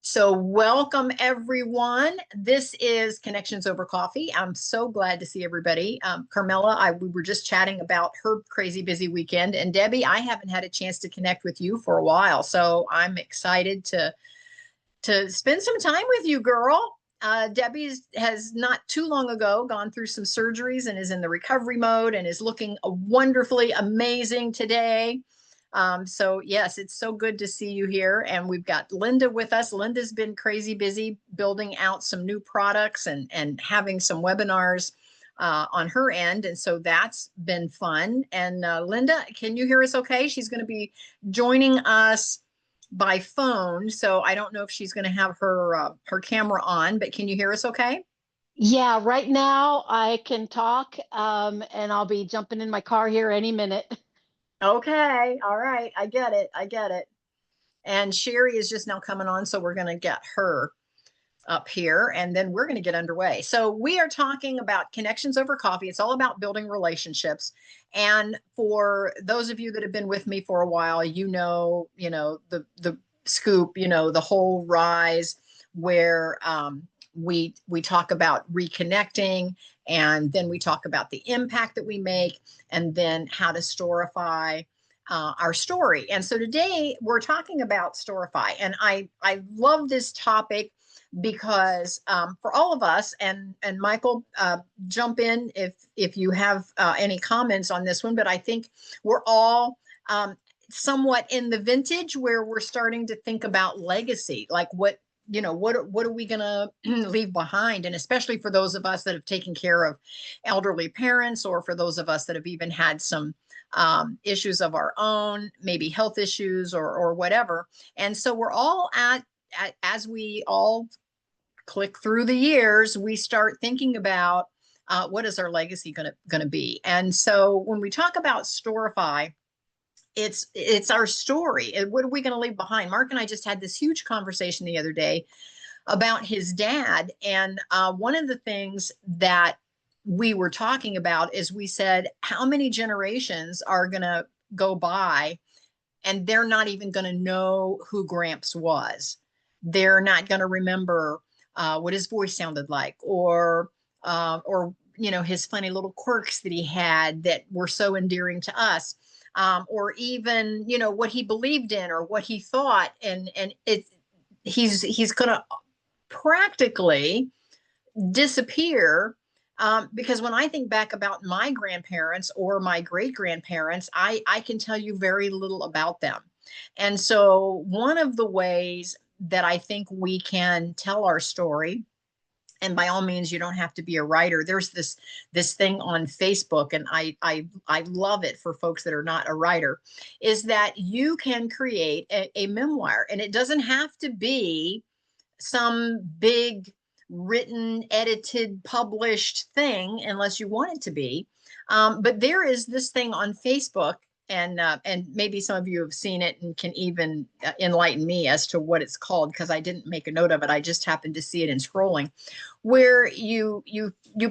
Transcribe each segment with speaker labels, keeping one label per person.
Speaker 1: So welcome everyone. This is Connections Over Coffee. I'm so glad to see everybody. Carmella, we were just chatting about her crazy busy weekend, and Debbie, I haven't had a chance to connect with you for a while, so I'm excited to spend some time with you, girl. Debbie has not too long ago gone through some surgeries and is in the recovery mode and is looking wonderfully amazing today. So yes, it's so good to see you here. And we've got Linda with us. Linda's been crazy busy building out some new products and having some webinars on her end. And so that's been fun. And Linda, can you hear us okay? She's going to be joining us by phone. So I don't know if she's going to have her camera on, but can you hear us okay?
Speaker 2: Yeah, right now I can talk, and I'll be jumping in my car here any minute.
Speaker 1: Okay. All right. I get it. I get it. And Sherry is just now coming on, so we're going to get her up here and then we're going to get underway. So we are talking about connections over coffee. It's all about building relationships. And for those of you that have been with me for a while, the scoop, the whole rise where we talk about reconnecting, and then we talk about the impact that we make, and then how to storify our story. And so today we're talking about Storify, and I love this topic because for all of us, and Michael, jump in if you have any comments on this one, but I think we're all somewhat in the vintage where we're starting to think about legacy, like what are we going to leave behind? And especially for those of us that have taken care of elderly parents, or for those of us that have even had some issues of our own, maybe health issues or whatever. And so we're all as we all click through the years, we start thinking about what is our legacy going to be. And so when we talk about Storify, it's our story. And what are we going to leave behind? Mark and I just had this huge conversation the other day about his dad. And one of the things that we were talking about is, we said, how many generations are going to go by and they're not even going to know who Gramps was. They're not going to remember what his voice sounded like, or his funny little quirks that he had that were so endearing to us, or even what he believed in or what he thought, and he's going to practically disappear. Because when I think back about my grandparents or my great grandparents, I can tell you very little about them. And so one of the ways that I think we can tell our story, and by all means, you don't have to be a writer. There's this thing on Facebook, and I love it for folks that are not a writer, is that you can create a memoir, and it doesn't have to be some big written, edited, published thing unless you want it to be. But there is this thing on Facebook, and maybe some of you have seen it and can even enlighten me as to what it's called, because I didn't make a note of it. I just happened to see it in scrolling, where you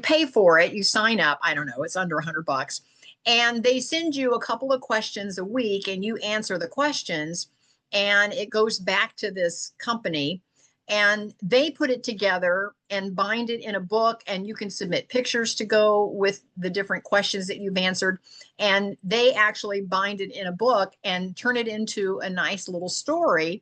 Speaker 1: pay for it, you sign up. I don't know, it's under $100, and they send you a couple of questions a week, and you answer the questions, and it goes back to this company, and they put it together and bind it in a book, and you can submit pictures to go with the different questions that you've answered, and they actually bind it in a book and turn it into a nice little story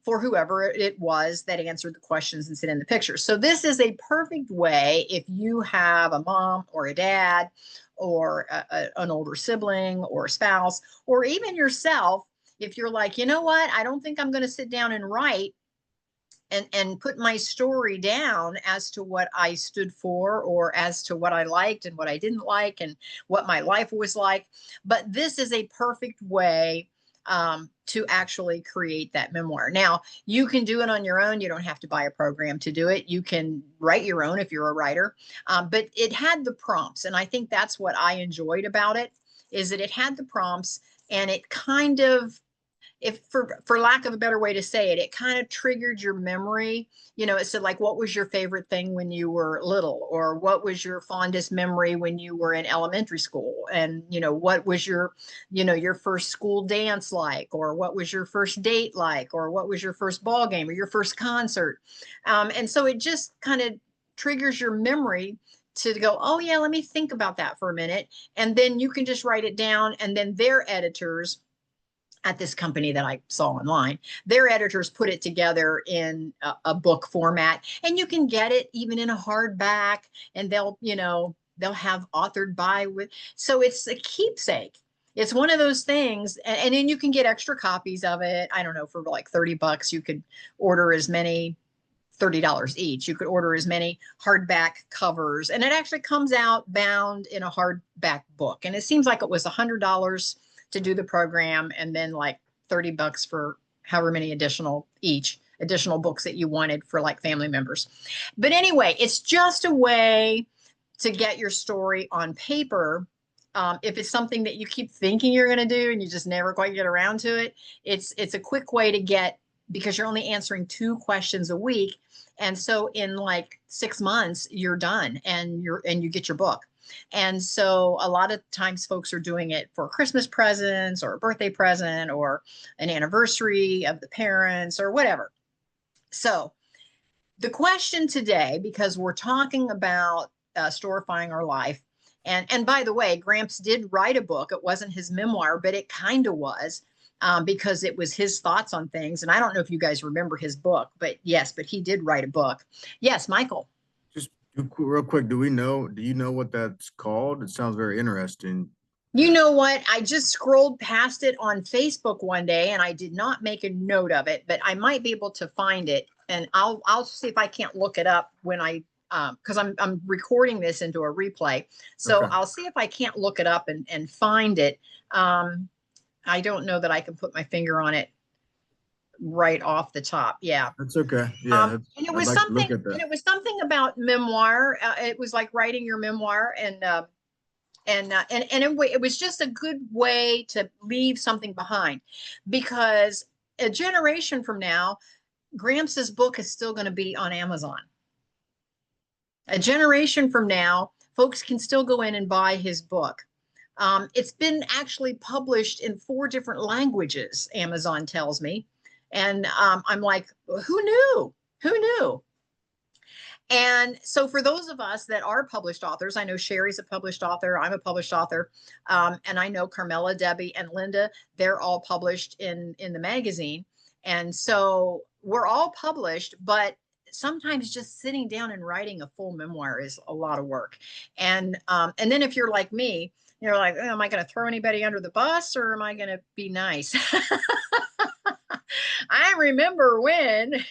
Speaker 1: for whoever it was that answered the questions and sent in the pictures. So this is a perfect way, if you have a mom or a dad, or an older sibling or a spouse, or even yourself, if you're like, you know what, I don't think I'm going to sit down and write and put my story down as to what I stood for, or as to what I liked and what I didn't like, and what my life was like. But this is a perfect way to actually create that memoir. Now, you can do it on your own. You don't have to buy a program to do it. You can write your own if you're a writer. But it had the prompts, and I think that's what I enjoyed about it, is that it had the prompts, and it kind of if for lack of a better way to say it, it kind of triggered your memory. You know, it said like, what was your favorite thing when you were little, or what was your fondest memory when you were in elementary school? And, you know, what was your, you know, your first school dance like, or what was your first date like, or what was your first ball game or your first concert? And so it just kind of triggers your memory to go, oh yeah, let me think about that for a minute. And then you can just write it down, and then their editors at this company that I saw online, their editors put it together in a book format, and you can get it even in a hardback, and they'll, you know, they'll have authored by with, so it's a keepsake. It's one of those things. And then you can get extra copies of it. I don't know, for like 30 bucks, you could order as many, $30 each. You could order as many hardback covers, and it actually comes out bound in a hardback book. And it seems like it was $100 to do the program, and then like 30 bucks for however many additional books that you wanted for like family members. But anyway, it's just a way to get your story on paper. If it's something that you keep thinking you're going to do and you just never quite get around to it, it's a quick way to get, because you're only answering 2 questions a week. And so in like 6 months, you're done, and you get your book. And so a lot of times folks are doing it for Christmas presents or a birthday present or an anniversary of the parents or whatever. So the question today, because we're talking about storifying our life, and by the way, Gramps did write a book. It wasn't his memoir, but it kind of was, because it was his thoughts on things. And I don't know if you guys remember his book, but yes, but he did write a book. Yes, Michael.
Speaker 3: Just real quick, do you know what that's called? It sounds very interesting.
Speaker 1: You know what? I just scrolled past it on Facebook one day, and I did not make a note of it, but I might be able to find it, and I'll see if I can't look it up when I because I'm recording this into a replay. So
Speaker 3: Okay.
Speaker 1: I'll see if I can't look it up and find it. I don't know that I can put my finger on it right off the top. Yeah.
Speaker 3: That's okay. Yeah.
Speaker 1: And it
Speaker 3: I'd
Speaker 1: was
Speaker 3: like to
Speaker 1: something,
Speaker 3: look at that.
Speaker 1: and it was something about memoir. It was like writing your memoir, and it was just a good way to leave something behind, because a generation from now, Gramps' book is still going to be on Amazon. A generation from now, folks can still go in and buy his book. It's been actually published in 4 different languages, Amazon tells me. And I'm like, who knew? Who knew? And so for those of us that are published authors, I know Sherry's a published author, I'm a published author, and I know Carmella, Debbie, and Linda, they're all published in the magazine. And so we're all published, but sometimes just sitting down and writing a full memoir is a lot of work. And then if you're like me, you're like, oh, am I going to throw anybody under the bus, or am I going to be nice? I remember when,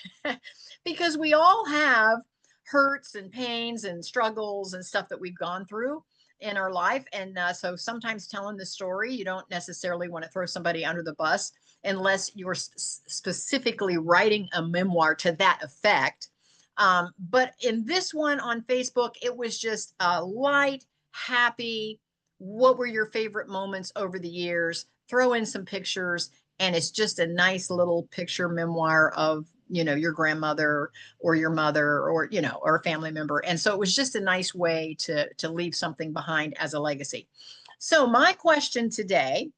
Speaker 1: because we all have hurts and pains and struggles and stuff that we've gone through in our life. And so sometimes telling the story, you don't necessarily want to throw somebody under the bus unless you're specifically writing a memoir to that effect. But in this one on Facebook, it was just a light, happy, what were your favorite moments over the years? Throw in some pictures, and it's just a nice little picture memoir of, you know, your grandmother or your mother, or, you know, or a family member. And so it was just a nice way to leave something behind as a legacy. So my question today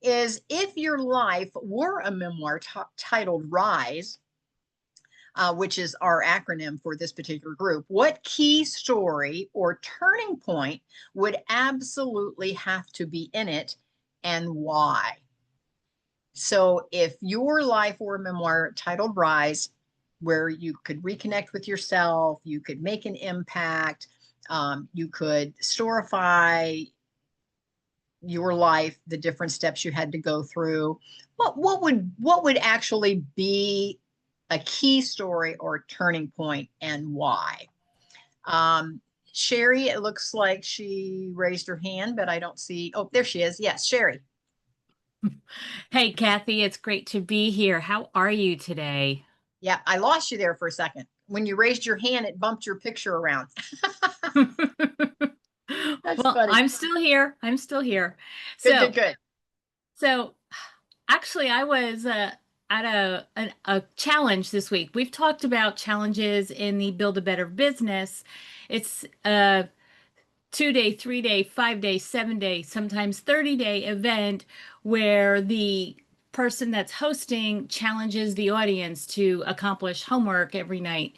Speaker 1: is, if your life were a memoir titled Rise, which is our acronym for this particular group, what key story or turning point would absolutely have to be in it, and why? So if your life were a memoir titled Rise, where you could reconnect with yourself, you could make an impact, you could storify your life, the different steps you had to go through, what would actually be a key story or turning point, and why? Sherry, it looks like she raised her hand, but I don't see. Oh, there she is. Yes, Sherry.
Speaker 4: Hey, Kathy, it's great to be here. How are you today?
Speaker 1: Yeah, I lost you there for a second. When you raised your hand, it bumped your picture around. That's
Speaker 4: Well,
Speaker 1: funny.
Speaker 4: I'm still here. I'm still here.
Speaker 1: Good, good, good.
Speaker 4: So Actually, I was at a challenge this week. We've talked about challenges in the Build a Better Business. It's a 2-day, 3-day, 5-day, 7-day, sometimes 30-day event where the person that's hosting challenges the audience to accomplish homework every night.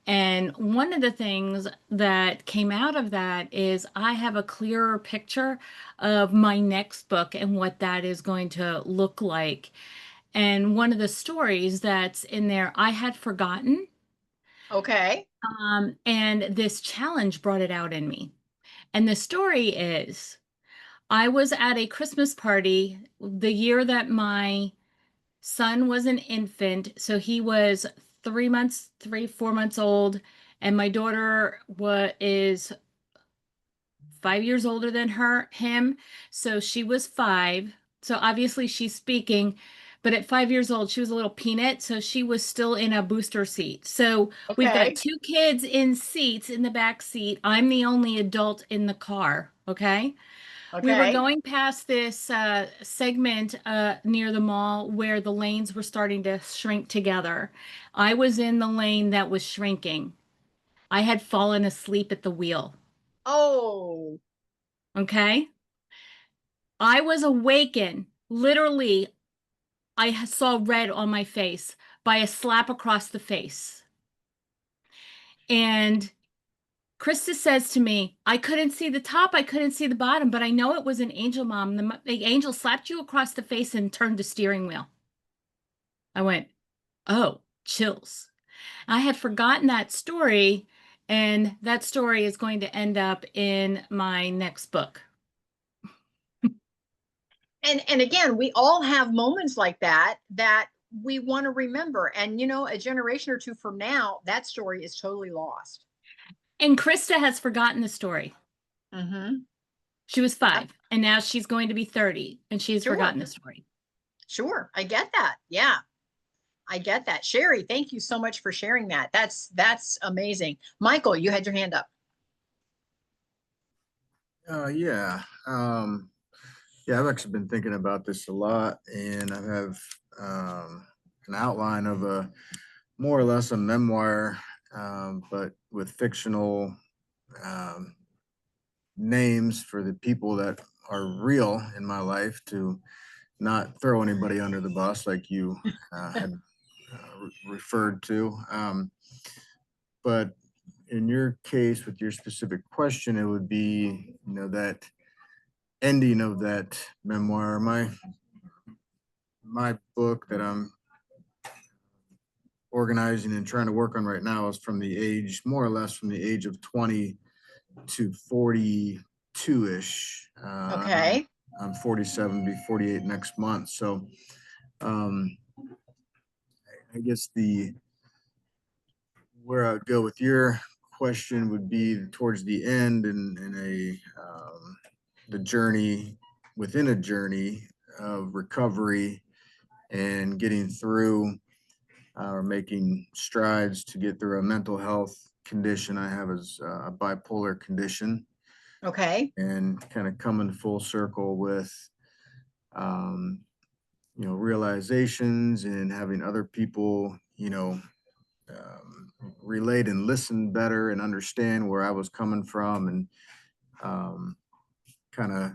Speaker 4: And one of the things that came out of that is I have a clearer picture of my next book and what that is going to look like. And one of the stories that's in there, I had forgotten.
Speaker 1: Okay.
Speaker 4: And this challenge brought it out in me. And the story is I was at a Christmas party the year that my son was an infant. So he was 4 months old. And my daughter is 5 years older than him. So she was 5. So obviously she's speaking, but at 5 years old, she was a little peanut. So she was still in a booster seat. So we've got
Speaker 1: Okay.
Speaker 4: 2 kids in seats in the back seat. I'm the only adult in the car. Okay. We were
Speaker 1: Okay.
Speaker 4: going past this segment near the mall where the lanes were starting to shrink together. I was in the lane that was shrinking. I had fallen asleep at the wheel.
Speaker 1: Oh,
Speaker 4: Okay. I was awakened. Literally, saw red on my face by a slap across the face. And Krista says to me, I couldn't see the top, I couldn't see the bottom, but I know it was an angel, Mom. The angel slapped you across the face and turned the steering wheel. I went, oh, chills. I had forgotten that story, and that story is going to end up in my next book.
Speaker 1: and again, we all have moments like that we want to remember. And a generation or two from now, that story is totally lost.
Speaker 4: And Krista has forgotten the story.
Speaker 1: Mm-hmm.
Speaker 4: She was
Speaker 1: Yep.
Speaker 4: 5, and now she's going to be 30, and she has
Speaker 1: Sure.
Speaker 4: forgotten the story.
Speaker 1: Sure. I get that. Yeah. I get that. Sherry, thank you so much for sharing that. That's amazing. Michael, you had your hand up.
Speaker 3: Yeah. Yeah, I've actually been thinking about this a lot, and I have an outline of a more or less a memoir, but with fictional names for the people that are real in my life, to not throw anybody under the bus like you had referred to. But in your case, with your specific question, it would be, that ending of that memoir. My book that I'm organizing and trying to work on right now is more or less from the age of 20 to 42-ish.
Speaker 1: Okay.
Speaker 3: I'm 47, be 48 next month. So I guess where I'd go with your question would be towards the end, and the journey within a journey of recovery and getting through or making strides to get through a mental health condition I have, as a bipolar condition,
Speaker 1: Okay.
Speaker 3: and kind of coming full circle with realizations, and having other people relate and listen better and understand where I was coming from, and kind of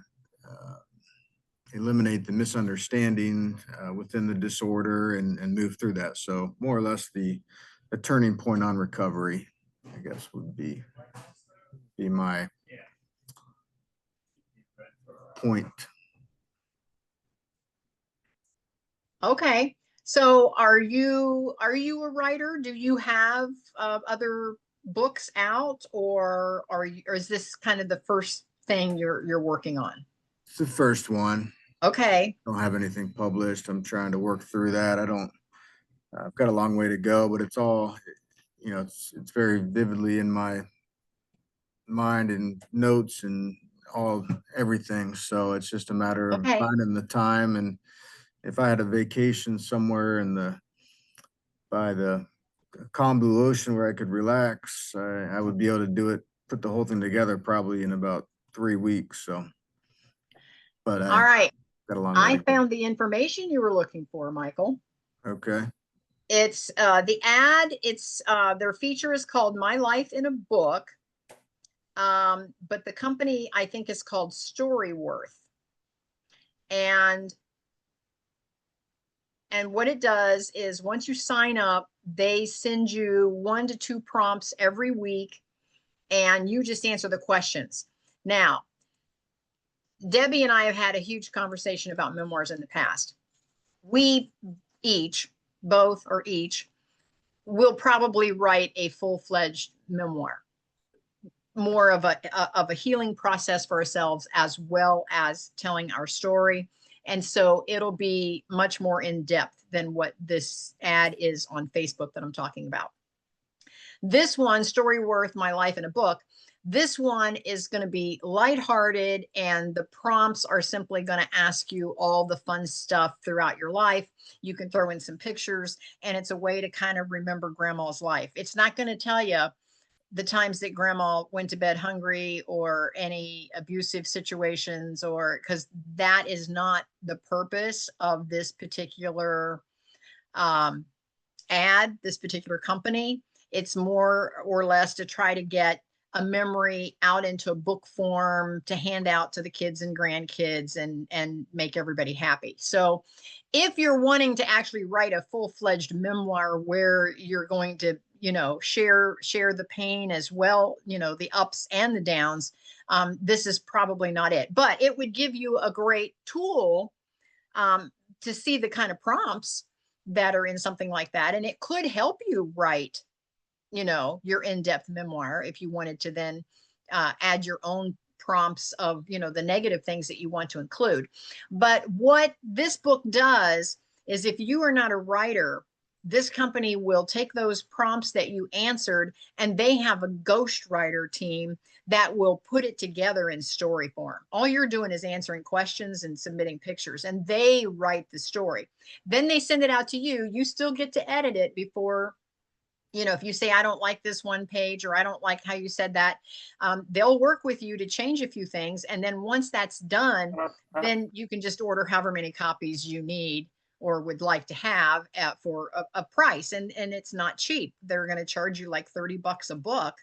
Speaker 3: eliminate the misunderstanding within the disorder, and move through that. So more or less the turning point on recovery, I guess, would be my point.
Speaker 1: Okay. So are you a writer? Do you have other books out, or is this kind of the first thing you're working on?
Speaker 3: It's the first one.
Speaker 1: Okay.
Speaker 3: Don't have anything published. I'm trying to work through that. I've got a long way to go, but it's all, it's very vividly in my mind and notes and everything. So it's just a matter of
Speaker 1: Okay.
Speaker 3: finding the time. And if I had a vacation somewhere by the calm blue ocean where I could relax, I would be able to do it, put the whole thing together probably in about 3 weeks. So, but
Speaker 1: All right.
Speaker 3: Got a long way
Speaker 1: I
Speaker 3: to go.
Speaker 1: found the information you were looking for, Michael.
Speaker 3: Okay.
Speaker 1: It's the ad. It's their feature is called My Life in a Book. But the company I think is called Storyworth. And what it does is once you sign up, they send you 1 to 2 prompts every week, and you just answer the questions. Now, Debbie and I have had a huge conversation about memoirs in the past. We each, both or each, will probably write a full-fledged memoir, more of a healing process for ourselves, as well as telling our story. And so it'll be much more in depth than what this ad is on Facebook that I'm talking about. This one, Storyworth, My Life in a Book, this one is going to be lighthearted, and the prompts are simply going to ask you all the fun stuff throughout your life. You can throw in some pictures, and it's a way to kind of remember grandma's life. It's not going to tell you the times that grandma went to bed hungry or any abusive situations, or because that is not the purpose of this particular ad, this particular company. It's more or less to try to get a memory out into a book form to hand out to the kids and grandkids and make everybody happy. So if you're wanting to actually write a full-fledged memoir where you're going to, you know, share the pain as well, you know, the ups and the downs, this is probably not it. But it would give you a great tool to see the kind of prompts that are in something like that. And it could help you write, you know, your in-depth memoir if you wanted to then add your own prompts of, you know, the negative things that you want to include. But what this book does is, if you are not a writer, this company will take those prompts that you answered, and they have a ghostwriter team that will put it together in story form. All you're doing is answering questions and submitting pictures, and they write the story. Then they send it out to you. You still get to edit it before, you know, if you say, I don't like this one page, or I don't like how you said that, they'll work with you to change a few things. And then once that's done, then you can just order however many copies you need or would like to have for a price. And it's not cheap. They're going to charge you like $30 a book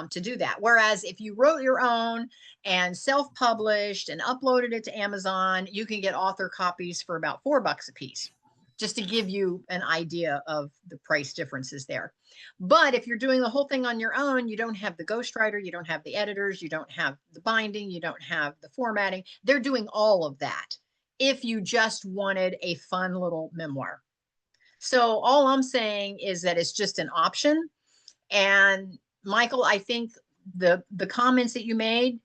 Speaker 1: to do that. Whereas if you wrote your own and self-published and uploaded it to Amazon, you can get author copies for about $4 a piece, just to give you an idea of the price differences there. But if you're doing the whole thing on your own, you don't have the ghostwriter, you don't have the editors, you don't have the binding, you don't have the formatting. They're doing all of that if you just wanted a fun little memoir. So all I'm saying is that it's just an option. And Michael, I think the comments that you made,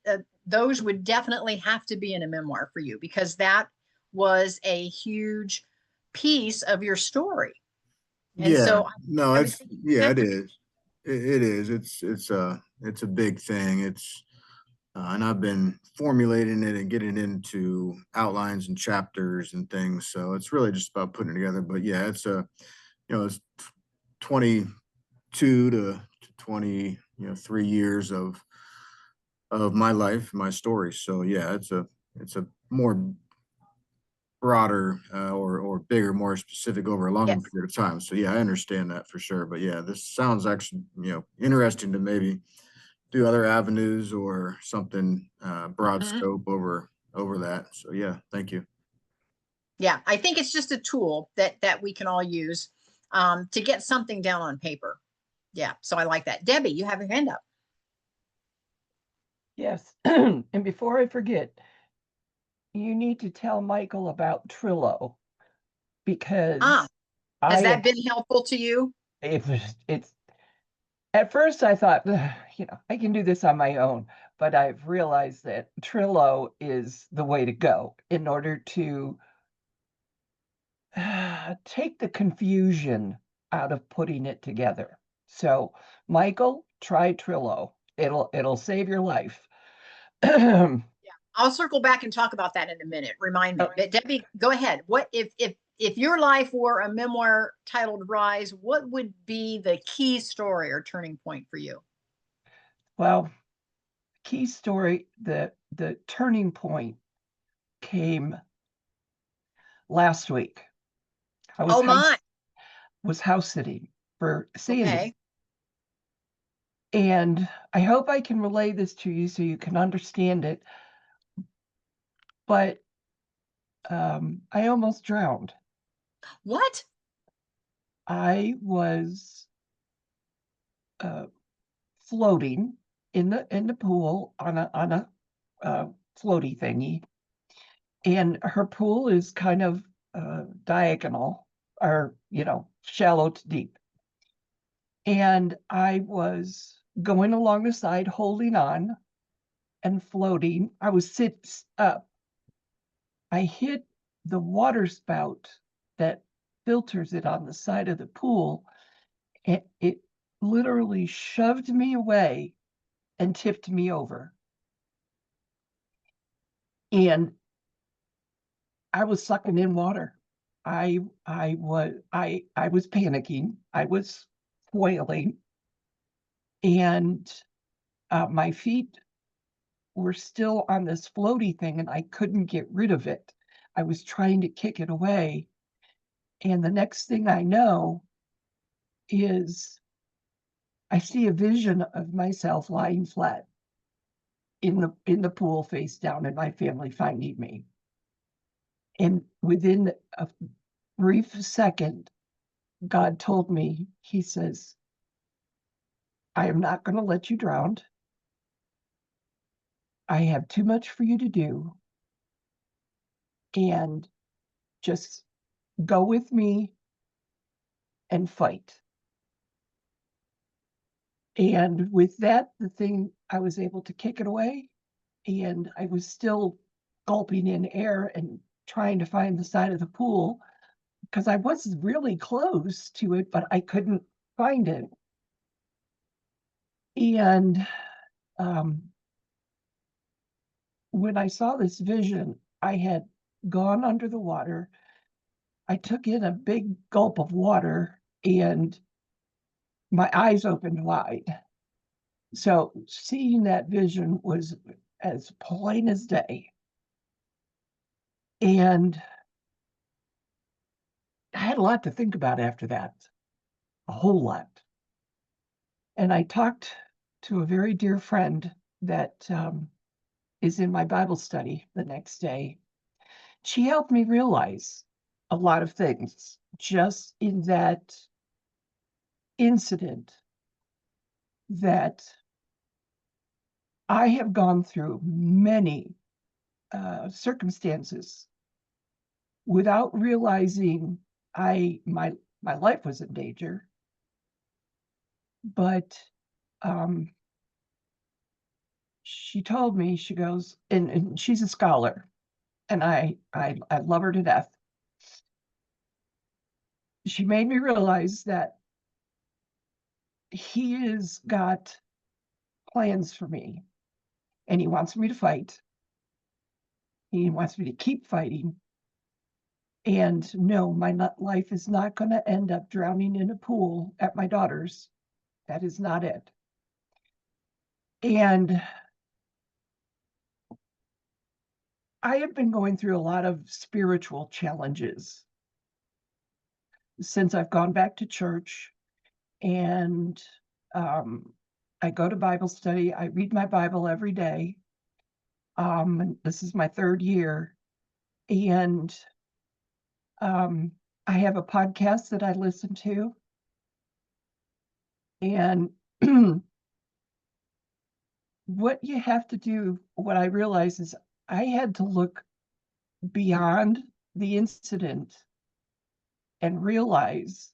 Speaker 1: those would definitely have to be in a memoir for you, because that was a huge piece of your story. And
Speaker 3: Yeah,
Speaker 1: so
Speaker 3: no,
Speaker 1: I would
Speaker 3: it's,
Speaker 1: think
Speaker 3: yeah, it
Speaker 1: definitely-
Speaker 3: is. It is. It's a big thing. And I've been formulating it and getting into outlines and chapters and things. So it's really just about putting it together. But yeah, it's 22 to 23 years of my life, my story. So yeah, it's a more broader or bigger, more specific over a longer
Speaker 1: Yes.
Speaker 3: period of time. So yeah, I understand that for sure. But yeah, this sounds actually, interesting to maybe do other avenues or something broad scope over that. So yeah, thank you.
Speaker 1: Yeah, I think it's just a tool that we can all use to get something down on paper. Yeah, so I like that. Debbie, you have your hand up.
Speaker 5: Yes. And before I forget, you need to tell Michael about Trello, because
Speaker 1: Has that been helpful to you?
Speaker 5: it's at first I thought, I can do this on my own, but I've realized that Trello is the way to go in order to take the confusion out of putting it together. So, Michael, try Trello. It'll save your life.
Speaker 1: I'll circle back and talk about that in a minute. Remind me. But Debbie, go ahead. What if your life were a memoir titled Rise, what would be the key story or turning point for you?
Speaker 5: Well, key story, the turning point came last week. I
Speaker 1: Oh my.
Speaker 5: was house sitting for Sandy.
Speaker 1: Okay.
Speaker 5: And I hope I can relay this to you so you can understand it. But I almost drowned.
Speaker 1: What?
Speaker 5: I was floating in the pool on a floaty thingy, and her pool is kind of diagonal, or shallow to deep. And I was going along the side, holding on and floating. I was sit up. I hit the water spout that filters it on the side of the pool, and it literally shoved me away and tipped me over. And I was sucking in water. I was panicking. I was flailing, and my feet were still on this floaty thing, and I couldn't get rid of it. I was trying to kick it away, and the next thing I know is I see a vision of myself lying flat in the pool, face down, and my family finding me. And within a brief second, God told me, he says, I am not going to let you drown. I have too much for you to do. And just go with me and fight. And with that, the thing, I was able to kick it away, and I was still gulping in air and trying to find the side of the pool because I was really close to it, but I couldn't find it. And when I saw this vision, I had gone under the water. I took in a big gulp of water, and my eyes opened wide. So seeing that vision was as plain as day. And I had a lot to think about after that, a whole lot. And I talked to a very dear friend that is in my Bible study the next day. She helped me realize a lot of things just in that incident, that I have gone through many circumstances without realizing my life was in danger. But she told me, she goes, and she's a scholar, and I love her to death. She made me realize that he has got plans for me, and he wants me to fight. He wants me to keep fighting. And no, my life is not going to end up drowning in a pool at my daughter's. That is not it. And I have been going through a lot of spiritual challenges since I've gone back to church, and I go to Bible study. I read my Bible every day. And this is my 3rd year. And I have a podcast that I listen to. And what you have to do, what I realize is I had to look beyond the incident and realize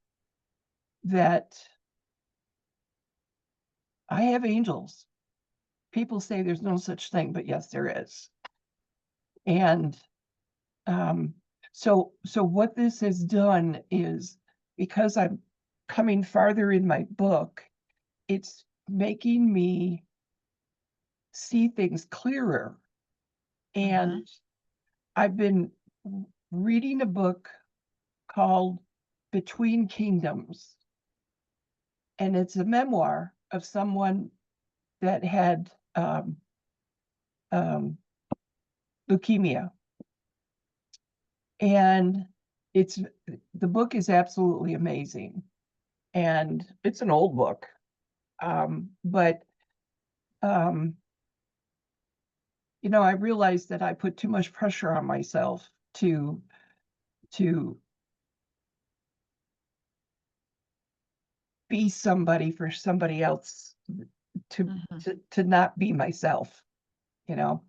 Speaker 5: that I have angels. People say there's no such thing, but yes, there is. And so what this has done is, because I'm coming farther in my book, it's making me see things clearer. And I've been reading a book called Between Kingdoms, and it's a memoir of someone that had leukemia. And the book is absolutely amazing. And it's an old book. But you know, I realized that I put too much pressure on myself to be somebody for somebody else, to not be myself, you know,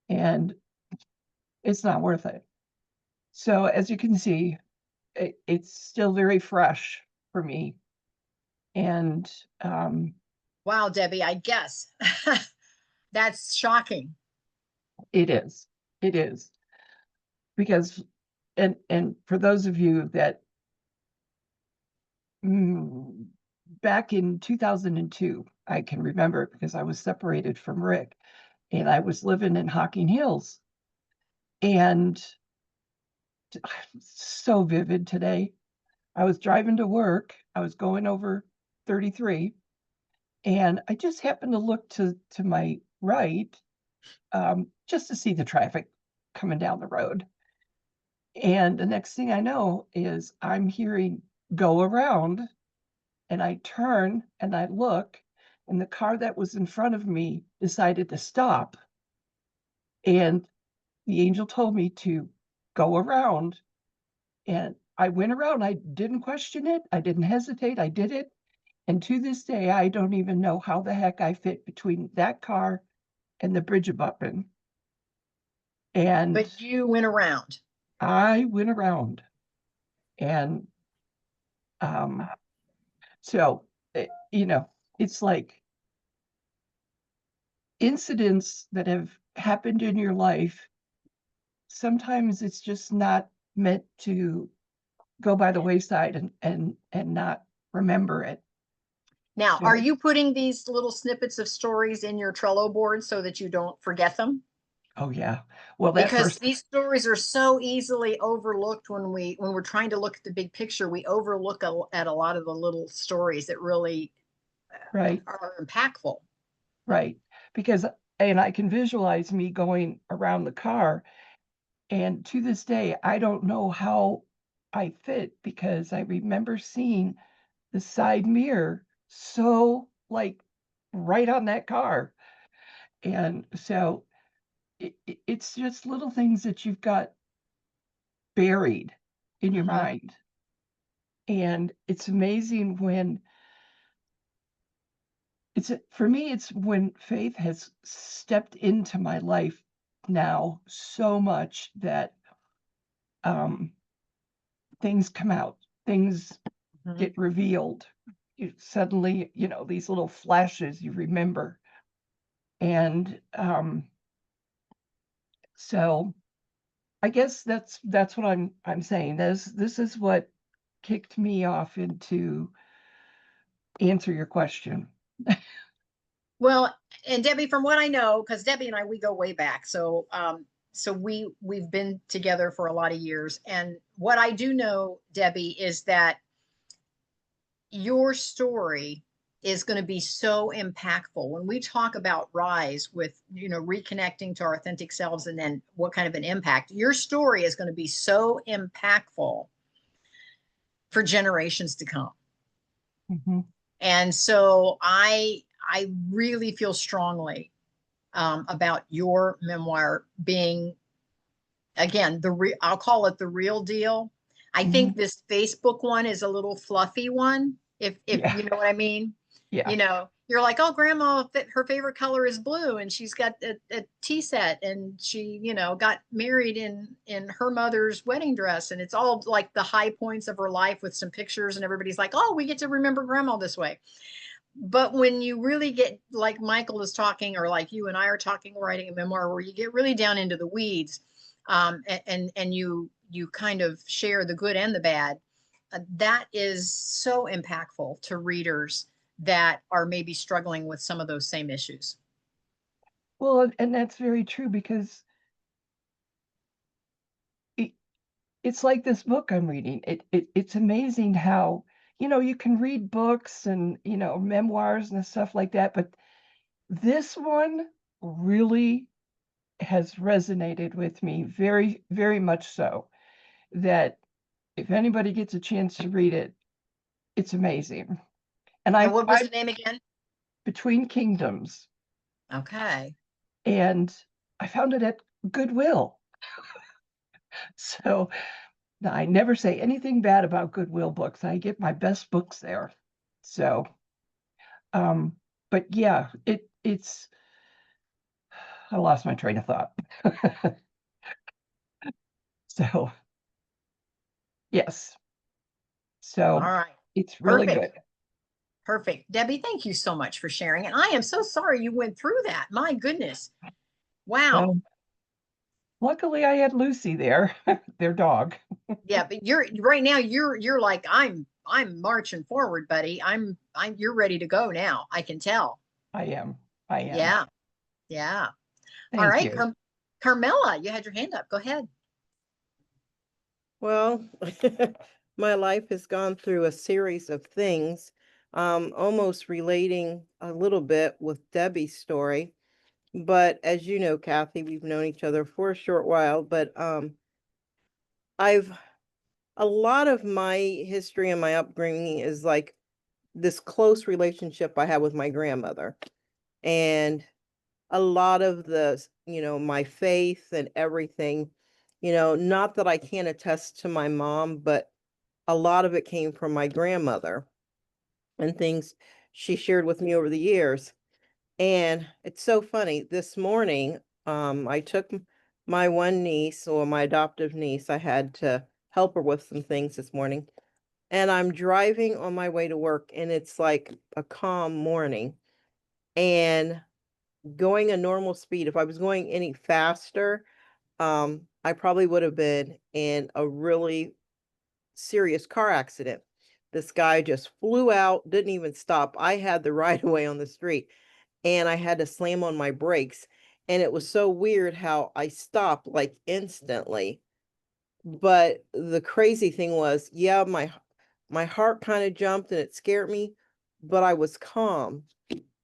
Speaker 5: and it's not worth it. So as you can see, it's still very fresh for me. And
Speaker 1: Wow, Debbie, I guess that's shocking.
Speaker 5: it is because, and for those of you that back in 2002, I can remember because I was separated from Rick and I was living in Hocking Hills, and so vivid today. I was driving to work. I was going over 33, and I just happened to look to my right, just to see the traffic coming down the road. And the next thing I know is I'm hearing "go around," and I turn and I look, and the car that was in front of me decided to stop. And the angel told me to go around. And I went around. I didn't question it. I didn't hesitate. I did it. And to this day, I don't even know how the heck I fit between that car and the bridge abutment. And
Speaker 1: But you went around.
Speaker 5: I went around. And so, you know, it's like incidents that have happened in your life. Sometimes it's just not meant to go by the wayside and not remember it.
Speaker 1: Now,
Speaker 5: So,
Speaker 1: are you putting these little snippets of stories in your Trello board so that you don't forget them?
Speaker 5: oh yeah. Well, that
Speaker 1: Because
Speaker 5: first,
Speaker 1: these stories are so easily overlooked when we're trying to look at the big picture. We overlook at a lot of the little stories that really
Speaker 5: right,
Speaker 1: are impactful.
Speaker 5: right. Because, and I can visualize me going around the car. And to this day, I don't know how I fit because I remember seeing the side mirror so like right on that car. And so it's just little things that you've got buried in your mind. And it's amazing when for me, it's when faith has stepped into my life now so much that things come out, things get revealed. You suddenly, you know, these little flashes you remember. And so I guess that's what I'm saying. This is what kicked me off into answer your question.
Speaker 1: Well, and Debbie, from what I know, because Debbie and I, we go way back. So we've been together for a lot of years. And what I do know, Debbie, is that your story is going to be so impactful when we talk about rise with, you know, reconnecting to our authentic selves and then what kind of an impact your story is going to be so impactful for generations to come. And so I really feel strongly about your memoir being, again, I'll call it the real deal. I think this Facebook one is a little fluffy one, if
Speaker 5: Yeah.
Speaker 1: you know what I mean.
Speaker 5: Yeah.
Speaker 1: You know, you're like, oh, grandma, her favorite color is blue, and she's got a tea set, and she, you know, got married in her mother's wedding dress, and it's all like the high points of her life with some pictures, and everybody's like, oh, we get to remember grandma this way. But when you really get, like Michael is talking, or like you and I are talking, writing a memoir, where you get really down into the weeds, and you kind of share the good and the bad, that is so impactful to readers that are maybe struggling with some of those same issues.
Speaker 5: Well, and that's very true because it's like this book I'm reading. It's amazing how, you know, you can read books and, you know, memoirs and stuff like that, but this one really has resonated with me very, very much so, that if anybody gets a chance to read it, it's amazing. And
Speaker 1: And what was the name again?
Speaker 5: Between Kingdoms,
Speaker 1: Okay.
Speaker 5: and I found it at Goodwill. So I never say anything bad about Goodwill books. I get my best books there. So, but yeah, it's, I lost my train of thought. So, yes. So
Speaker 1: All right.
Speaker 5: it's really
Speaker 1: Perfect.
Speaker 5: good.
Speaker 1: Perfect. Debbie, thank you so much for sharing. And I am so sorry you went through that. My goodness. Wow.
Speaker 5: Luckily I had Lucy there, their dog.
Speaker 1: Yeah, but you're right now, you're like, I'm marching forward, buddy. You're ready to go now. I can tell.
Speaker 5: I am. I am.
Speaker 1: Yeah. Yeah. All
Speaker 5: Thank
Speaker 1: right.
Speaker 5: you.
Speaker 1: Carmella, you had your hand up. Go ahead.
Speaker 6: Well, my life has gone through a series of things, almost relating a little bit with Debbie's story. But as you know, Kathy, we've known each other for a short while, but I've a lot of my history and my upbringing is like this close relationship I had with my grandmother. And a lot of the, my faith and everything, not that I can't attest to my mom, but a lot of it came from my grandmother and things she shared with me over the years. And it's so funny. This morning, I took my one niece, or my adoptive niece. I had to help her with some things this morning. And I'm driving on my way to work, and it's like a calm morning and going a normal speed. If I was going any faster, I probably would have been in a really serious car accident. This guy just flew out, didn't even stop. I had the right of way on the street and I had to slam on my brakes. And it was so weird how I stopped like instantly. But the crazy thing was, yeah, my heart kind of jumped and it scared me, but I was calm,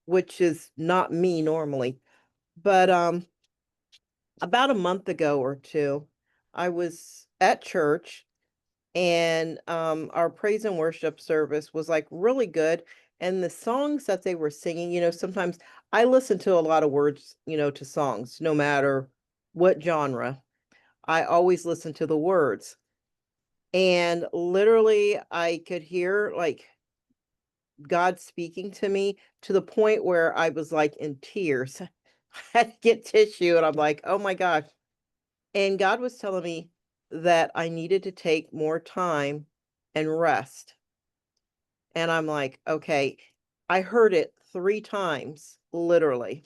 Speaker 6: which is not me normally. But about a month ago or two, I was at church and our praise and worship service was like really good, and the songs that they were singing, sometimes I listen to a lot of words, to songs no matter what genre. I always listen to the words, and literally I could hear like God speaking to me to the point where I was like in tears. I had to get tissue and I'm like, oh my gosh. And God was telling me that I needed to take more time and rest. And I'm like, okay. I heard it 3 times, literally.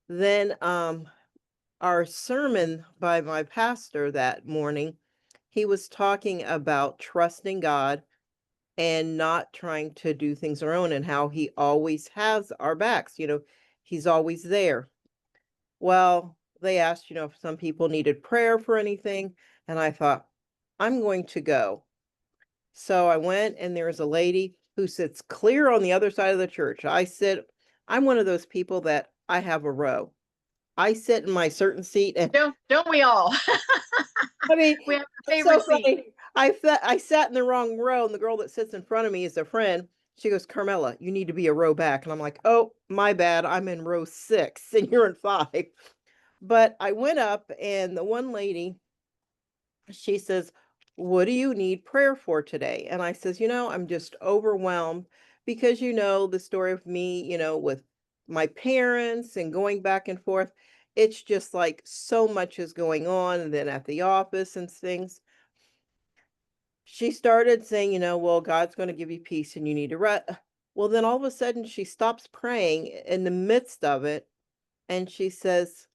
Speaker 6: Then our sermon by my pastor that morning, he was talking about trusting God and not trying to do things our own and how he always has our backs, he's always there. Well, they asked, if some people needed prayer for anything, and I thought, I'm going to go. So I went, and there's a lady who sits clear on the other side of the church. I'm one of those people that I have a row. I sit in my certain seat, and
Speaker 1: Don't we all?
Speaker 6: I mean,
Speaker 1: We have our
Speaker 6: it's so
Speaker 1: favorite seat.
Speaker 6: funny. I sat in the wrong row, and the girl that sits in front of me is a friend. She goes, Carmella, you need to be a row back. And I'm like, oh, my bad. I'm in row 6 and you're in 5. But I went up, and the one lady, she says, what do you need prayer for today? And I says, I'm just overwhelmed because the story of me, with my parents and going back and forth. It's just like so much is going on, and then at the office and things. She started saying, well, God's going to give you peace and you need to rest. Well, then all of a sudden she stops praying in the midst of it, and she says,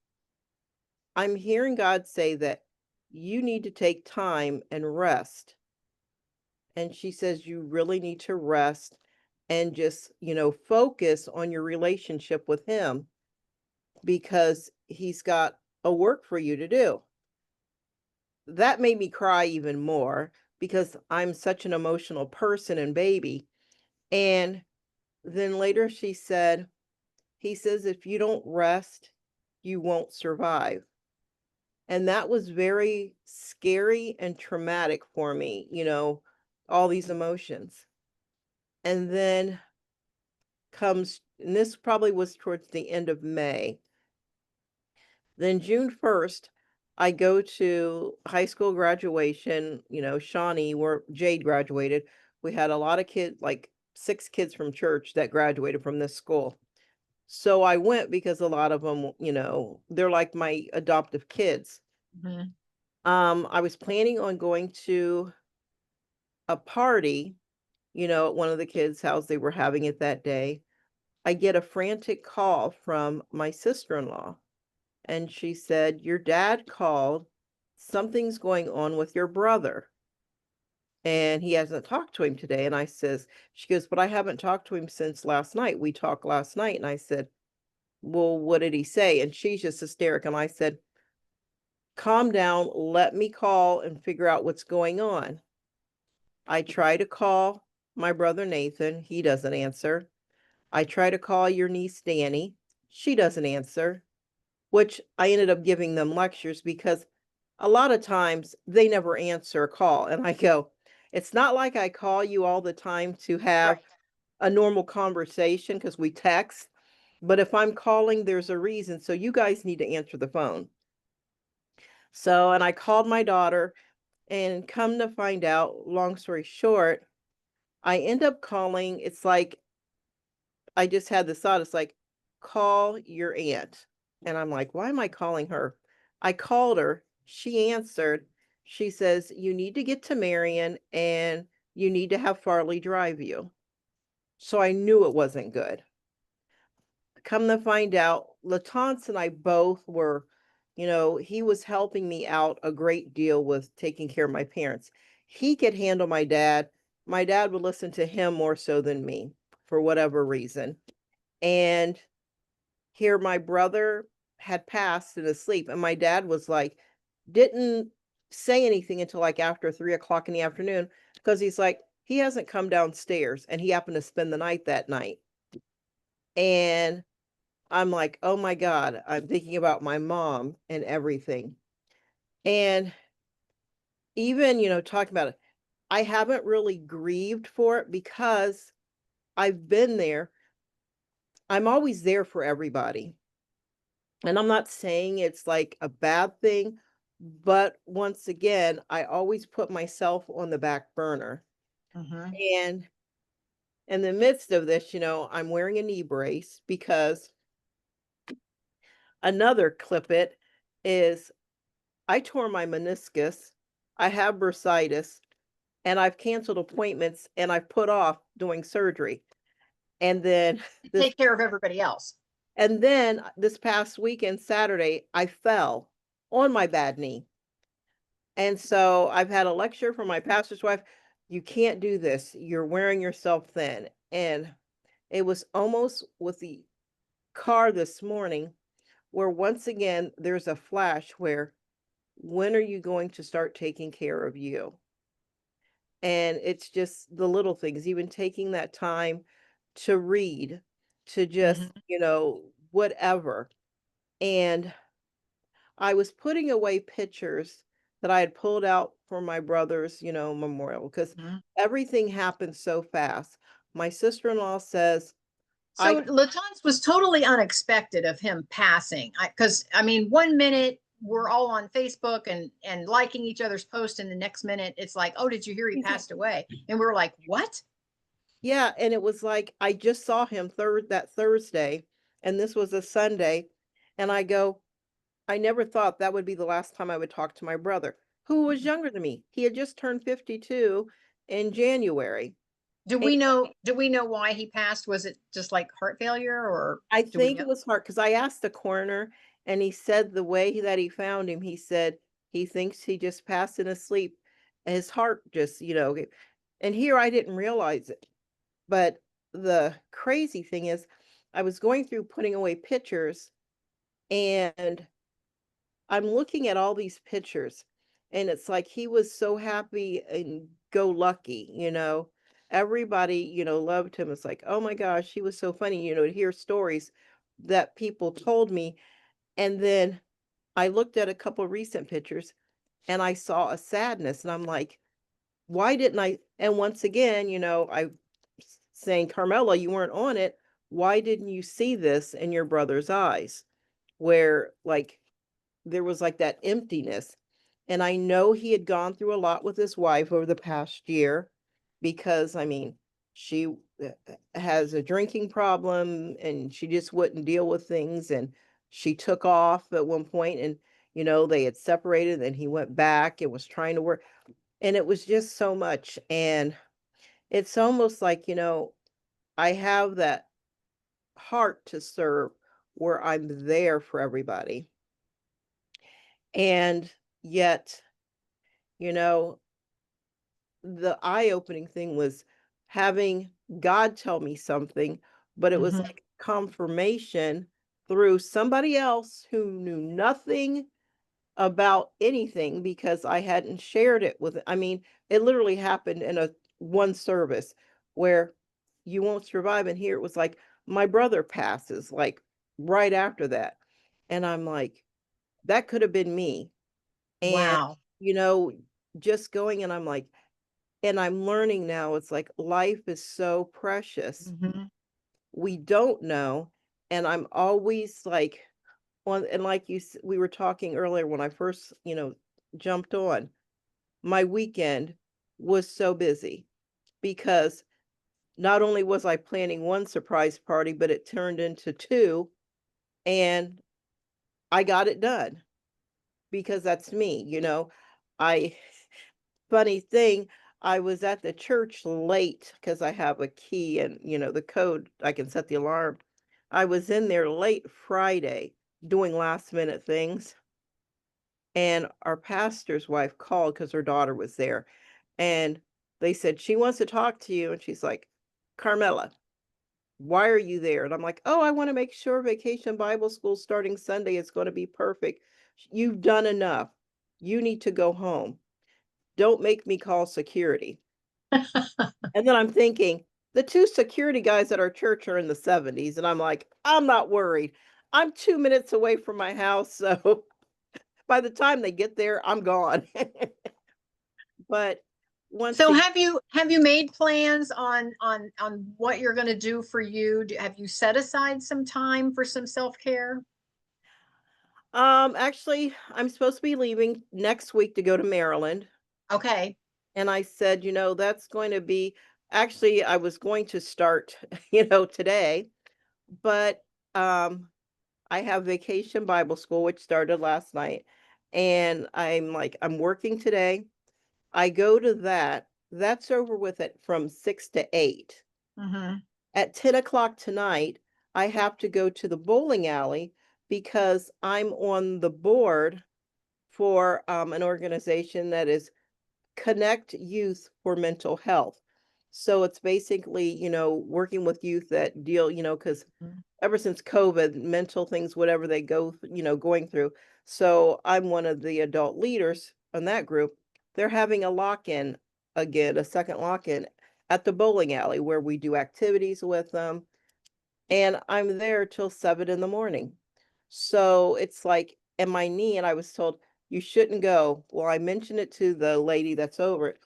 Speaker 6: I'm hearing God say that you need to take time and rest. And she says, you really need to rest and just, focus on your relationship with Him because He's got a work for you to do. That made me cry even more because I'm such an emotional person and baby. And then later she said, He says, if you don't rest, you won't survive. And that was very scary and traumatic for me, all these emotions. And then and this probably was towards the end of May. Then June 1st, I go to high school graduation, Shawnee, where Jade graduated. We had a lot of kids, like 6 kids from church that graduated from this school. So I went because a lot of them, they're like my adoptive kids.
Speaker 1: Mhm.
Speaker 6: I was planning on going to a party, at one of the kids' house. They were having it that day. I get a frantic call from my sister-in-law, and she said, "Your dad called. Something's going on with your brother, and he hasn't talked to him today." And she goes, "But I haven't talked to him since last night. We talked last night." And I said, "Well, what did he say?" And she's just hysterical. And I said, "Calm down. Let me call and figure out what's going on." I try to call my brother Nathan. He doesn't answer. I try to call your niece Danny. She doesn't answer, which I ended up giving them lectures because a lot of times they never answer a call. And I go, "It's not like I call you all the time to have
Speaker 1: Right.
Speaker 6: a normal conversation because we text. But if I'm calling, there's a reason. So you guys need to answer the phone." So, and I called my daughter, and come to find out, long story short, I end up calling. It's like, I just had this thought. It's like, call your aunt. And I'm like, why am I calling her? I called her. She answered. She says, "You need to get to Marion and you need to have Farley drive you." So I knew it wasn't good. Come to find out, Latance and I both were, he was helping me out a great deal with taking care of my parents. He could handle my dad. My dad would listen to him more so than me for whatever reason. And here my brother had passed in his sleep, and my dad was like, didn't say anything until like after 3 o'clock in the afternoon, because he's like, he hasn't come downstairs, and he happened to spend the night that night. And I'm like, oh my God, I'm thinking about my mom and everything. And even, talking about it, I haven't really grieved for it because I've been there. I'm always there for everybody. And I'm not saying it's like a bad thing, but once again, I always put myself on the back burner.
Speaker 1: Mhm.
Speaker 6: And in the midst of this, I'm wearing a knee brace because another clip it is I tore my meniscus, I have bursitis, and I've canceled appointments and I've put off doing surgery. And then this
Speaker 1: Take care of everybody else.
Speaker 6: this past weekend, Saturday, I fell on my bad knee. And so I've had a lecture from my pastor's wife. You can't do this. You're wearing yourself thin. And it was almost with the car this morning where once again there's a flash where, when are you going to start taking care of you? And it's just the little things, even taking that time to read, to just,
Speaker 1: Mhm.
Speaker 6: whatever. And I was putting away pictures that I had pulled out for my brother's, memorial, because
Speaker 1: Mhm.
Speaker 6: everything happened so fast. My sister-in-law says,
Speaker 1: So Latance was totally unexpected of him passing. Because I mean, one minute we're all on Facebook and liking each other's posts, and the next minute it's like, "Oh, did you hear he passed away?" And we're like, "What?"
Speaker 6: yeah, and it was like I just saw him that Thursday, and this was a Sunday, and I go, I never thought that would be the last time I would talk to my brother, who was younger than me. He had just turned 52 in January. And
Speaker 1: Do we know why he passed? Was it just like heart failure, or
Speaker 6: I
Speaker 1: do we
Speaker 6: think
Speaker 1: know?
Speaker 6: it was hard because I asked the coroner, and he said the way that he found him, he said he thinks he just passed in his sleep. His heart just, and here I didn't realize it. But the crazy thing is, I was going through putting away pictures, and I'm looking at all these pictures, and it's like he was so happy and go lucky, Everybody, loved him. It's like, oh my gosh, he was so funny, to hear stories that people told me. And then I looked at a couple recent pictures and I saw a sadness, and I'm like, why didn't I? And once again, I saying, Carmella, you weren't on it. Why didn't you see this in your brother's eyes? Where like there was like that emptiness. And I know he had gone through a lot with his wife over the past year because, I mean, she has a drinking problem and she just wouldn't deal with things. And she took off at one point and, they had separated and he went back and was trying to work. And it was just so much. And it's almost like, I have that heart to serve where I'm there for everybody. And yet, you know, the eye-opening thing was having God tell me something, but it was
Speaker 1: Mhm.
Speaker 6: like confirmation through somebody else who knew nothing about anything because I hadn't shared it with, I mean, it literally happened in a one service where you won't survive. And here it was like, my brother passes like right after that. And I'm like, that could have been me. And,
Speaker 1: Wow.
Speaker 6: you know, just going and I'm like, and I'm learning now, it's like life is so precious.
Speaker 1: Mhm.
Speaker 6: We don't know. And I'm always like, on, and like we were talking earlier when I first, jumped on, my weekend was so busy because not only was I planning one surprise party, but it turned into two, and I got it done because that's me, I funny thing, I was at the church late because I have a key and, the code, I can set the alarm. I was in there late Friday doing last minute things. And our pastor's wife called because her daughter was there. And they said, she wants to talk to you. And she's like, Carmella, why are you there? And I'm like, oh, I want to make sure Vacation Bible School starting Sunday is going to be perfect. You've done enough. You need to go home. Don't make me call security. And then I'm thinking, the two security guys at our church are in the 70s. And I'm like, I'm not worried. I'm 2 minutes away from my house. So by the time they get there, I'm gone. But once
Speaker 1: So
Speaker 6: again,
Speaker 1: have you made plans on what you're going to do for you? Have you set aside some time for some self-care?
Speaker 6: actually, I'm supposed to be leaving next week to go to Maryland.
Speaker 1: Okay.
Speaker 6: And I said, that's going to be, actually, I was going to start, today, but I have Vacation Bible School, which started last night. And I'm like, I'm working today. I go to that. That's over with it from 6 to 8.
Speaker 1: Mhm.
Speaker 6: At 10 o'clock tonight, I have to go to the bowling alley because I'm on the board for an organization that is Connect Youth for Mental Health. So it's basically, working with youth that deal, because
Speaker 1: Mhm.
Speaker 6: ever since COVID, mental things, whatever they go, going through. So I'm one of the adult leaders on that group. They're having a lock-in again, a second lock-in at the bowling alley where we do activities with them. And I'm there till 7 in the morning. So it's like, and my knee, and I was told, you shouldn't go. Well, I mentioned it to the lady that's over it.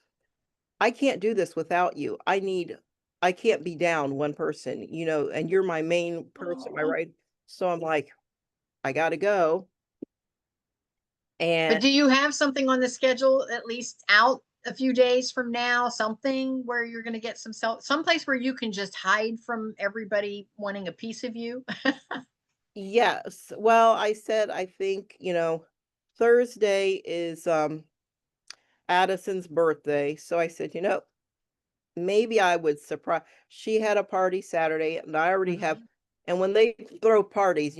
Speaker 6: I can't do this without you. I can't be down one person, and you're my main person, my
Speaker 1: Oh.
Speaker 6: right? So I'm like, I gotta go.
Speaker 1: But
Speaker 6: And
Speaker 1: do you have something on the schedule at least out a few days from now, something where you're going to get someplace where you can just hide from everybody wanting a piece of you?
Speaker 6: yes, well, I said, I think, Thursday is Addison's birthday. So I said, maybe I would surprise. She had a party Saturday, and I already have.
Speaker 1: Mhm.
Speaker 6: And when they throw parties,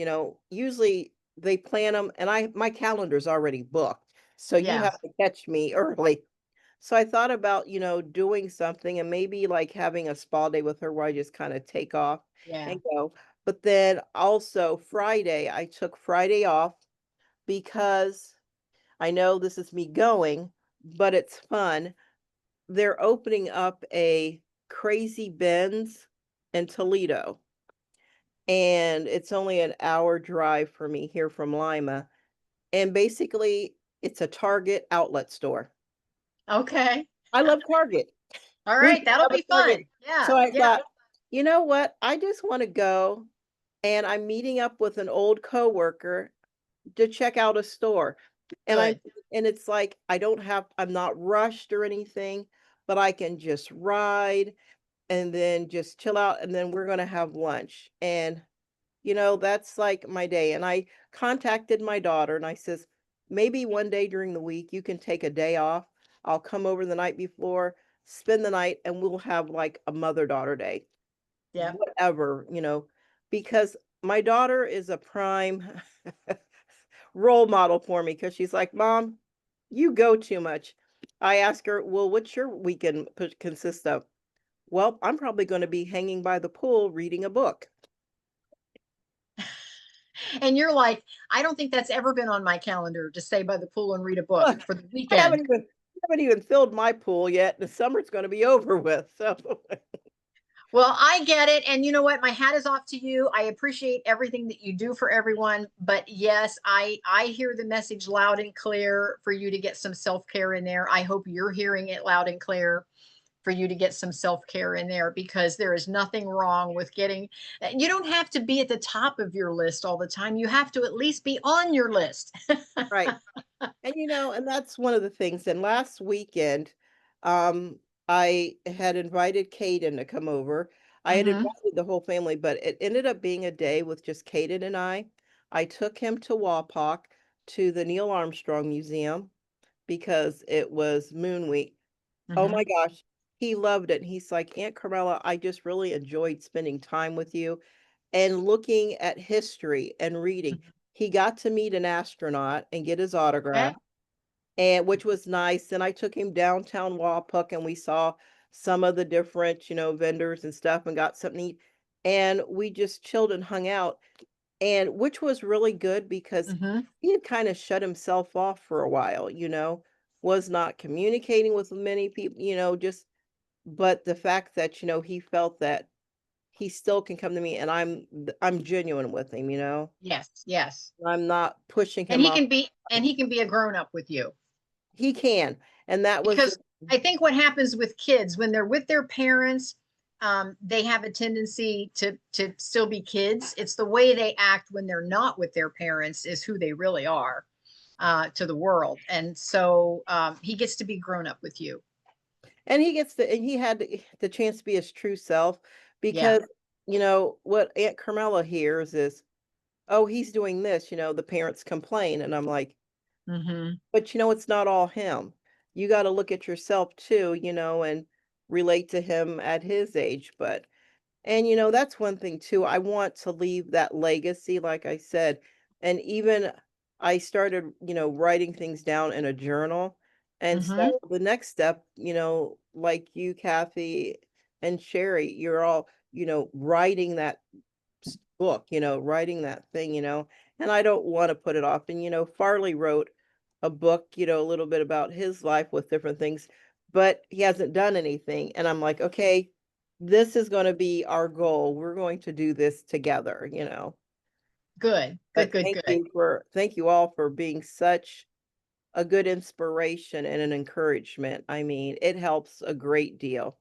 Speaker 6: usually they plan them, and my calendar's already booked, so you
Speaker 1: Yeah.
Speaker 6: have to catch me early. So I thought about, doing something and maybe like having a spa day with her where I just kind of take off
Speaker 1: Yeah.
Speaker 6: and go. But then also Friday, I took Friday off because I know this is me going, but it's fun. They're opening up a Crazy Ben's in Toledo, and it's only an hour drive for me here from Lima. And basically it's a Target outlet store.
Speaker 1: Okay.
Speaker 6: I love Target.
Speaker 1: All
Speaker 6: Ruth,
Speaker 1: right. That'll
Speaker 6: I love
Speaker 1: be fun.
Speaker 6: Target.
Speaker 1: Yeah.
Speaker 6: So I
Speaker 1: Yeah.
Speaker 6: thought, you know what? I just want to go, and I'm meeting up with an old coworker to check out a store. And
Speaker 1: Good.
Speaker 6: it's like, I'm not rushed or anything, but I can just ride and then just chill out, and then we're going to have lunch. And that's like my day. And I contacted my daughter and I says, maybe one day during the week you can take a day off. I'll come over the night before, spend the night, and we'll have like a mother-daughter day.
Speaker 1: Yeah.
Speaker 6: Whatever, because my daughter is a prime role model for me, because she's like, Mom, you go too much. I ask her, well, what's your weekend consist of? Well, I'm probably going to be hanging by the pool reading a book.
Speaker 1: And you're like, I don't think that's ever been on my calendar to stay by the pool and read a book
Speaker 6: Look,
Speaker 1: for the
Speaker 6: I
Speaker 1: weekend.
Speaker 6: haven't even filled my pool yet. The summer's going to be over with. So
Speaker 1: Well, I get it. And you know what? My hat is off to you. I appreciate everything that you do for everyone. But yes, I hear the message loud and clear for you to get some self-care in there. I hope you're hearing it loud and clear for you to get some self-care in there, because there is nothing wrong with you don't have to be at the top of your list all the time. You have to at least be on your list.
Speaker 6: right. And and that's one of the things. And last weekend, I had invited Caden to come over. I had
Speaker 1: Mm-hmm.
Speaker 6: invited the whole family, but it ended up being a day with just Caden and I. I took him to Wapak, to the Neil Armstrong Museum, because it was Moon Week. Oh
Speaker 1: Mm-hmm.
Speaker 6: my gosh, he loved it. He's like, Aunt Carmella, I just really enjoyed spending time with you and looking at history and reading. He got to meet an astronaut and get his
Speaker 1: Okay.
Speaker 6: autograph, and which was nice. And I took him downtown Wapak and we saw some of the different, vendors and stuff, and got something to eat. And we just chilled and hung out, and which was really good, because
Speaker 1: Mm-hmm.
Speaker 6: he had kind of shut himself off for a while, was not communicating with many people, just, but the fact that, he felt that he still can come to me, and I'm genuine with him,
Speaker 1: Yes. Yes.
Speaker 6: I'm not pushing
Speaker 1: And
Speaker 6: him off.
Speaker 1: he can be a grown up with you.
Speaker 6: He can. And that was
Speaker 1: Because I think what happens with kids when they're with their parents, they have a tendency to still be kids. It's the way they act when they're not with their parents is who they really are to the world. And so he gets to be grown up with you.
Speaker 6: and he had the chance to be his true self,
Speaker 1: Yeah.
Speaker 6: because what Aunt Carmella hears is, oh, he's doing this, the parents complain, and I'm like,
Speaker 1: Mm-hmm.
Speaker 6: but it's not all him. You got to look at yourself too, and relate to him at his age. But, and that's one thing too. I want to leave that legacy, like I said. And even I started, writing things down in a journal. And
Speaker 1: Mm-hmm.
Speaker 6: so the next step, like you, Kathy, and Sherry, you're all, writing that book, writing that thing, and I don't want to put it off. And, Farley wrote a book, a little bit about his life with different things, but he hasn't done anything. And I'm like, okay, this is going to be our goal. We're going to do this together.
Speaker 1: Good. Good.
Speaker 6: But
Speaker 1: Good. Good.
Speaker 6: thank you all for being such a good inspiration and an encouragement. I mean, it helps a great deal.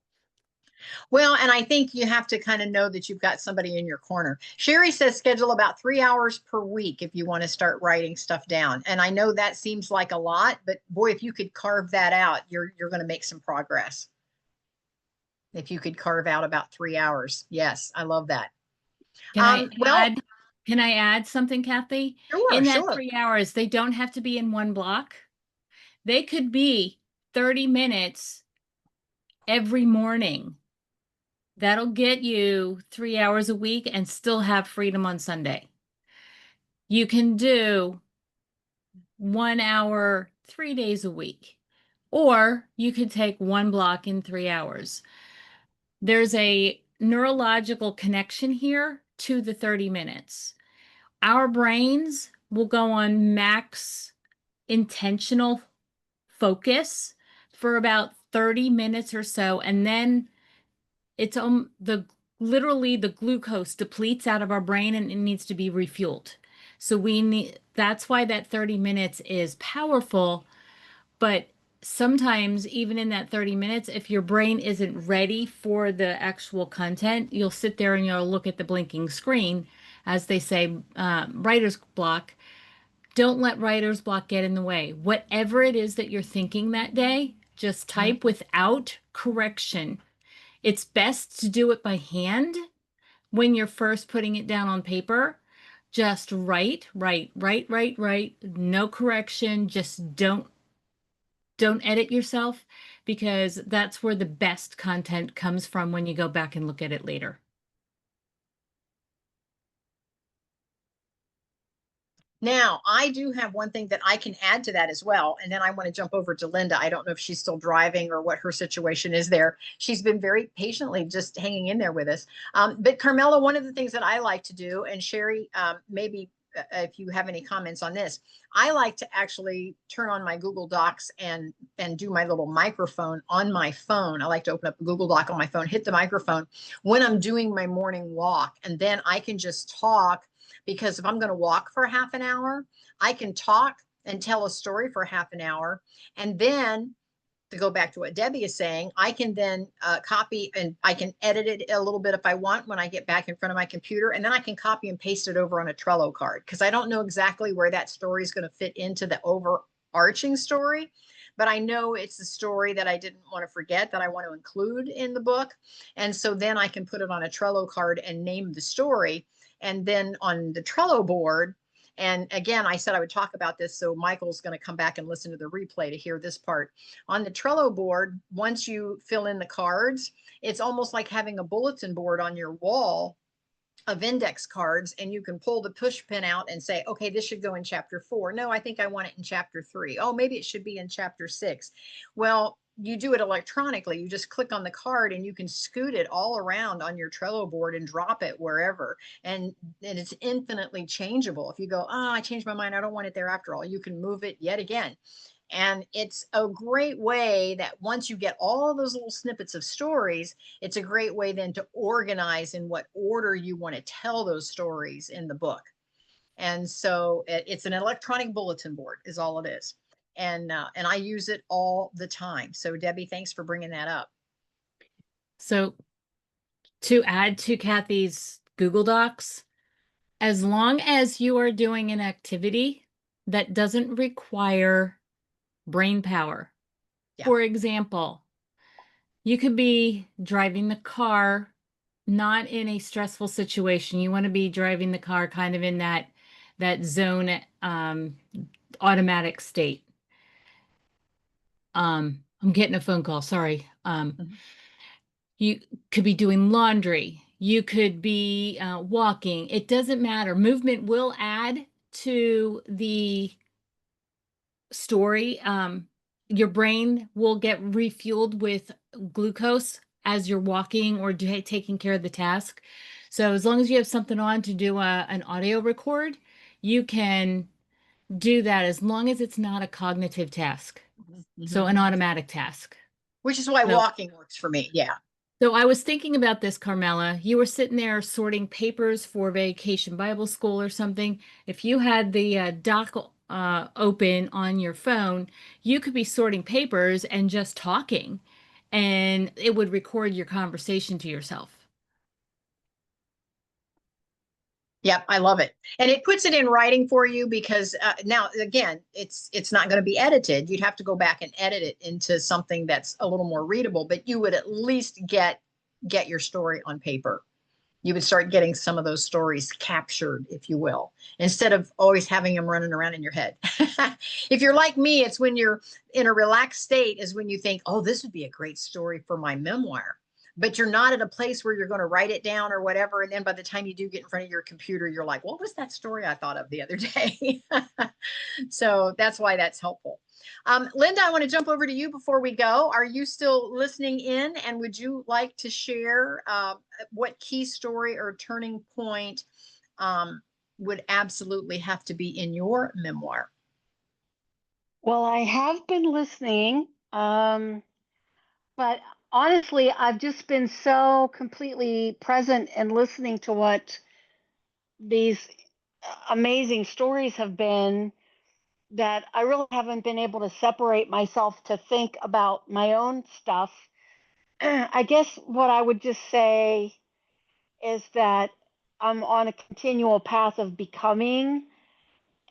Speaker 1: Well, and I think you have to kind of know that you've got somebody in your corner. Sherry says schedule about 3 hours per week if you want to start writing stuff down. And I know that seems like a lot, but boy, if you could carve that out, you're going to make some progress. If you could carve out about 3 hours. Yes, I love that. Well,
Speaker 4: can I add something, Kathy?
Speaker 1: sure,
Speaker 4: In that
Speaker 1: sure.
Speaker 4: 3 hours, they don't have to be in one block. They could be 30 minutes every morning. That'll get you 3 hours a week and still have freedom on Sunday. You can do 1 hour, 3 days a week, or you could take one block in 3 hours. There's a neurological connection here to the 30 minutes. Our brains will go on max intentional focus for about 30 minutes or so, and then it's literally the glucose depletes out of our brain and it needs to be refueled. So that's why that 30 minutes is powerful. But sometimes even in that 30 minutes, if your brain isn't ready for the actual content, you'll sit there and you'll look at the blinking screen, as they say, writer's block. Don't let writer's block get in the way. Whatever it is that you're thinking that day, just type without correction. It's best to do it by hand when you're first putting it down on paper. Just write, no correction. Just don't edit yourself, because that's where the best content comes from when you go back and look at it later.
Speaker 1: Now, I do have one thing that I can add to that as well. And then I want to jump over to Linda. I don't know if she's still driving or what her situation is there. She's been very patiently just hanging in there with us. But Carmella, one of the things that I like to do, and Sherry, maybe if you have any comments on this, I like to actually turn on my Google Docs and do my little microphone on my phone. I like to open up a Google Doc on my phone, hit the microphone when I'm doing my morning walk, and then I can just talk. Because if I'm going to walk for half an hour, I can talk and tell a story for half an hour. And then, to go back to what Debbie is saying, I can then copy, and I can edit it a little bit if I want when I get back in front of my computer. And then I can copy and paste it over on a Trello card, because I don't know exactly where that story is going to fit into the overarching story. But I know it's a story that I didn't want to forget, that I want to include in the book. And so then I can put it on a Trello card and name the story. And then on the Trello board, and again, I said I would talk about this, so Michael's going to come back and listen to the replay to hear this part. On the Trello board, once you fill in the cards, it's almost like having a bulletin board on your wall of index cards, and you can pull the push pin out and say, okay, this should go in chapter 4. No, I think I want it in chapter 3. Oh, maybe it should be in chapter 6. Well, you do it electronically. You just click on the card and you can scoot it all around on your Trello board and drop it wherever. And it's infinitely changeable. If you go, oh, I changed my mind, I don't want it there after all, you can move it yet again. And it's a great way that once you get all those little snippets of stories, it's a great way then to organize in what order you want to tell those stories in the book. And so it's an electronic bulletin board is all it is. And I use it all the time. So Debbie, thanks for bringing that up.
Speaker 4: So to add to Kathy's Google Docs, as long as you are doing an activity that doesn't require brain power. Yeah. For example, you could be driving the car, not in a stressful situation. You want to be driving the car kind of in that zone, automatic state. I'm getting a phone call. Sorry. You could be doing laundry. You could be walking. It doesn't matter. Movement will add to the story. Your brain will get refueled with glucose as you're walking or taking care of the task. So as long as you have something on to do an audio record, you can do that as long as it's not a cognitive task. So an automatic task.
Speaker 1: Which is why walking works for me. Yeah.
Speaker 4: So I was thinking about this, Carmella. You were sitting there sorting papers for Vacation Bible School or something. If you had the doc open on your phone, you could be sorting papers and just talking, and it would record your conversation to yourself.
Speaker 1: Yep, I love it. And it puts it in writing for you, because now, again, it's not going to be edited. You'd have to go back and edit it into something that's a little more readable, but you would at least get your story on paper. You would start getting some of those stories captured, if you will, instead of always having them running around in your head. If you're like me, it's when you're in a relaxed state is when you think, oh, this would be a great story for my memoir. But you're not at a place where you're going to write it down or whatever. And then by the time you do get in front of your computer, you're like, what was that story I thought of the other day? So that's why that's helpful. Linda, I want to jump over to you before we go. Are you still listening in? And would you like to share what key story or turning point would absolutely have to be in your memoir?
Speaker 2: Well, I have been listening, but honestly, I've just been so completely present and listening to what these amazing stories have been that I really haven't been able to separate myself to think about my own stuff. I guess what I would just say is that I'm on a continual path of becoming,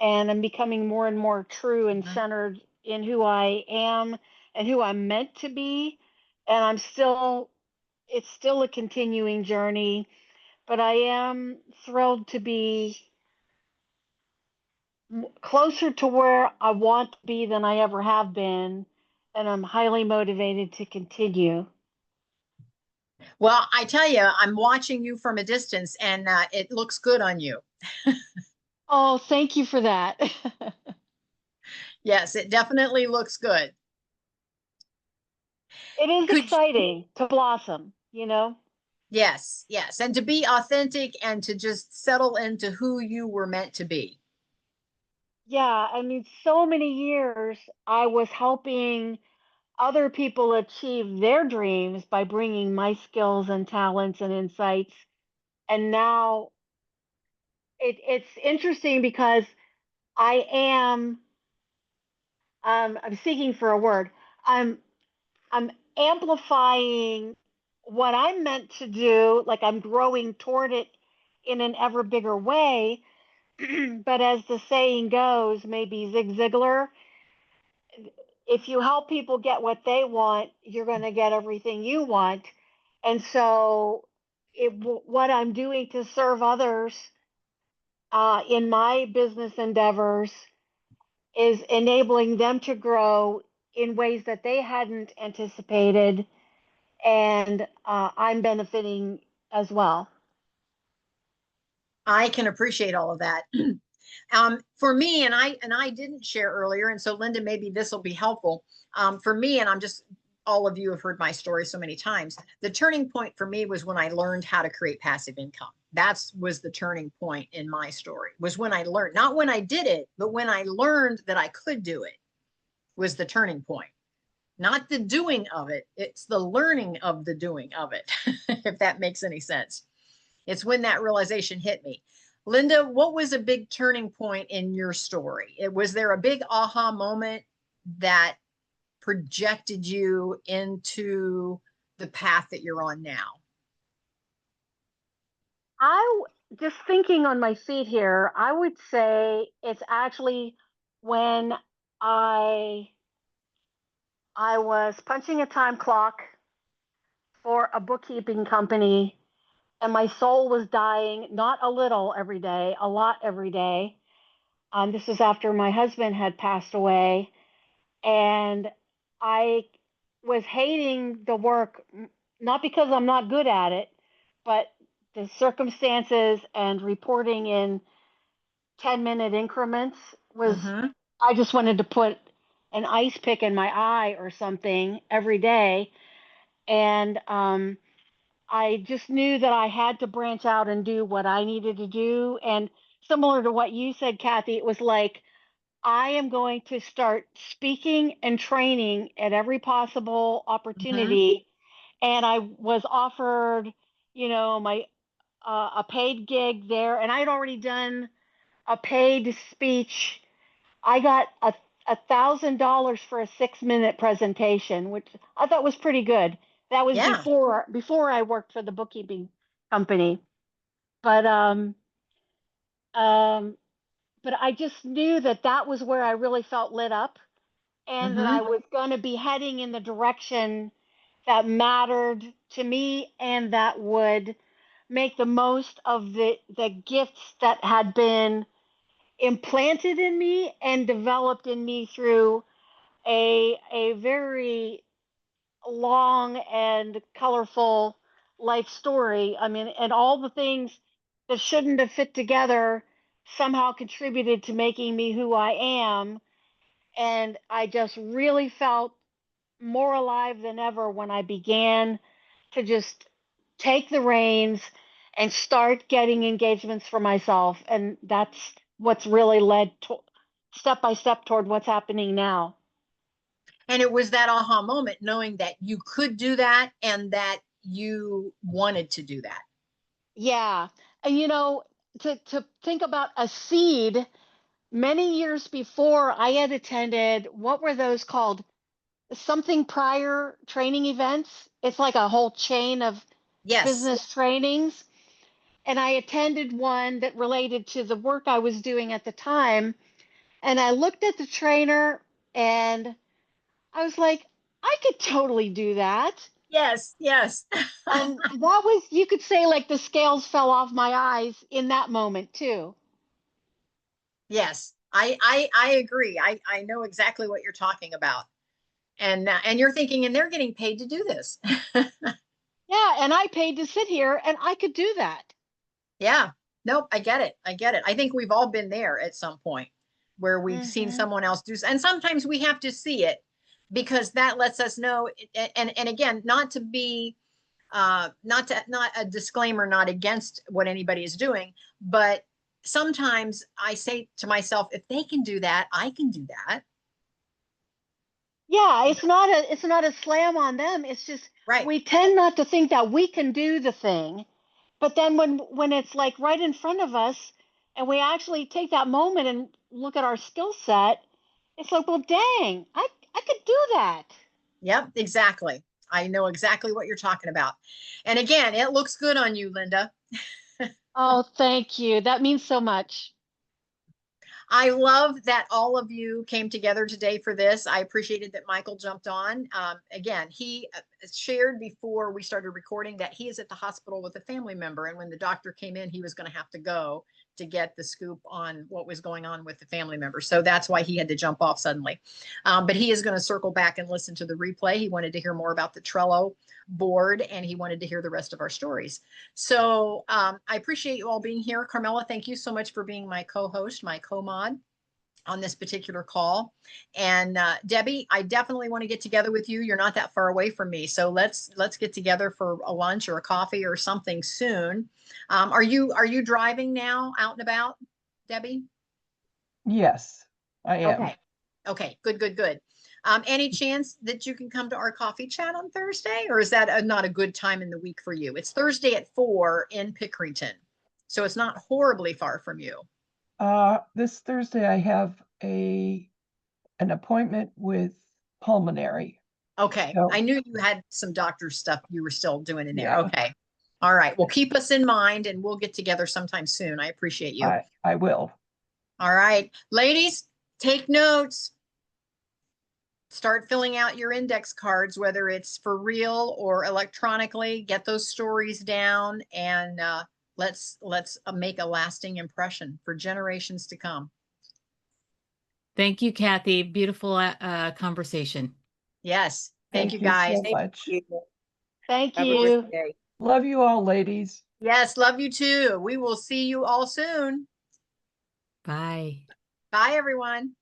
Speaker 2: and I'm becoming more and more true and centered in who I am and who I'm meant to be. And it's still a continuing journey, but I am thrilled to be closer to where I want to be than I ever have been. And I'm highly motivated to continue.
Speaker 1: Well, I tell you, I'm watching you from a distance, and it looks good on you.
Speaker 2: Oh, thank you for that.
Speaker 1: Yes, it definitely looks good.
Speaker 2: It is
Speaker 1: Could
Speaker 2: exciting to blossom, you know?
Speaker 1: Yes, yes, and to be authentic and to just settle into who you were meant to be.
Speaker 2: Yeah, I mean, so many years I was helping other people achieve their dreams by bringing my skills and talents and insights. And now it's interesting because I am, I'm seeking for a word. I'm I'm amplifying what I'm meant to do, like I'm growing toward it in an ever bigger way. But as the saying goes, maybe Zig Ziglar, if you help people get what they want, you're going to get everything you want. And so, what I'm doing to serve others in my business endeavors is enabling them to grow in ways that they hadn't anticipated, and I'm benefiting as well.
Speaker 1: I can appreciate all of that. For me, and I didn't share earlier, and so Linda, maybe this will be helpful. For me, and I'm just, all of you have heard my story so many times. The turning point for me was when I learned how to create passive income. That was the turning point in my story, was when I learned, not when I did it, but when I learned that I could do it was the turning point. Not the doing of it, it's the learning of the doing of it, if that makes any sense. It's when that realization hit me. Linda, what was a big turning point in your story? Was there a big aha moment that projected you into the path that you're on now?
Speaker 2: I just thinking on my feet here, I would say it's actually when I I was punching a time clock for a bookkeeping company, and my soul was dying, not a little every day, a lot every day. This was after my husband had passed away, and I was hating the work, not because I'm not good at it, but the circumstances and reporting in 10-minute increments was, I just wanted to put an ice pick in my eye or something every day. And I just knew that I had to branch out and do what I needed to do. And similar to what you said, Kathy, it was like, I am going to start speaking and training at every possible opportunity. And I was offered, my a paid gig there, and I had already done a paid speech. I got $1,000 for a 6-minute presentation, which I thought was pretty good. That was before I worked for the bookkeeping company. But but I just knew that that was where I really felt lit up, and that I was going to be heading in the direction that mattered to me and that would make the most of the gifts that had been implanted in me and developed in me through a very long and colorful life story. I mean, and all the things that shouldn't have fit together somehow contributed to making me who I am. And I just really felt more alive than ever when I began to just take the reins and start getting engagements for myself. And that's what's really led to, step by step toward what's happening now.
Speaker 1: And it was that aha moment, knowing that you could do that and that you wanted to do that.
Speaker 2: Yeah. And to think about a seed. Many years before, I had attended, what were those called? Something prior training events. It's like a whole chain of
Speaker 1: Yes.
Speaker 2: business trainings. And I attended one that related to the work I was doing at the time. And I looked at the trainer and I was like, I could totally do that.
Speaker 1: Yes. Yes.
Speaker 2: And that was, you could say, like the scales fell off my eyes in that moment too.
Speaker 1: Yes. I agree. I know exactly what you're talking about. And you're thinking, and they're getting paid to do this.
Speaker 2: Yeah. And I paid to sit here and I could do that.
Speaker 1: Yeah. Nope. I get it. I get it. I think we've all been there at some point where we've seen someone else do, and sometimes we have to see it because that lets us know. And again, not to be, not a disclaimer, not against what anybody is doing, but sometimes I say to myself, if they can do that, I can do that.
Speaker 2: Yeah, it's not a slam on them. It's just
Speaker 1: Right.
Speaker 2: we tend not to think that we can do the thing. But then when it's like right in front of us and we actually take that moment and look at our skill set, it's like, well, dang, I could do that.
Speaker 1: Yep, exactly. I know exactly what you're talking about. And again, it looks good on you, Linda.
Speaker 2: Oh, thank you. That means so much.
Speaker 1: I love that all of you came together today for this. I appreciated that Michael jumped on. Again, he shared before we started recording that he is at the hospital with a family member. And when the doctor came in, he was going to have to go to get the scoop on what was going on with the family member. So that's why he had to jump off suddenly. But he is going to circle back and listen to the replay. He wanted to hear more about the Trello board and he wanted to hear the rest of our stories. So I appreciate you all being here. Carmella, thank you so much for being my co-host, my co-mod on this particular call. And Debbie, I definitely want to get together with you. You're not that far away from me. So let's get together for a lunch or a coffee or something soon. Are you driving now out and about, Debbie?
Speaker 5: Yes, I am.
Speaker 1: Okay. Okay, good. Any chance that you can come to our coffee chat on Thursday, or is that not a good time in the week for you? It's Thursday at 4 in Pickerington, so it's not horribly far from you.
Speaker 5: This Thursday I have an appointment with pulmonary.
Speaker 1: Okay,
Speaker 5: So,
Speaker 1: I knew you had some doctor stuff you were still doing in there.
Speaker 5: Yeah.
Speaker 1: Okay, all right. Well, keep us in mind, and we'll get together sometime soon. I appreciate you.
Speaker 5: I will.
Speaker 1: All right, ladies, take notes. Start filling out your index cards, whether it's for real or electronically. Get those stories down, and let's make a lasting impression for generations to come.
Speaker 4: Thank you, Kathy. Beautiful conversation.
Speaker 1: Yes. Thank you,
Speaker 5: you
Speaker 1: guys.
Speaker 5: so much.
Speaker 2: Thank
Speaker 6: Have a
Speaker 2: you.
Speaker 6: good day.
Speaker 5: Love you all, ladies.
Speaker 1: Yes, love you too. We will see you all soon.
Speaker 4: Bye.
Speaker 1: Bye, everyone.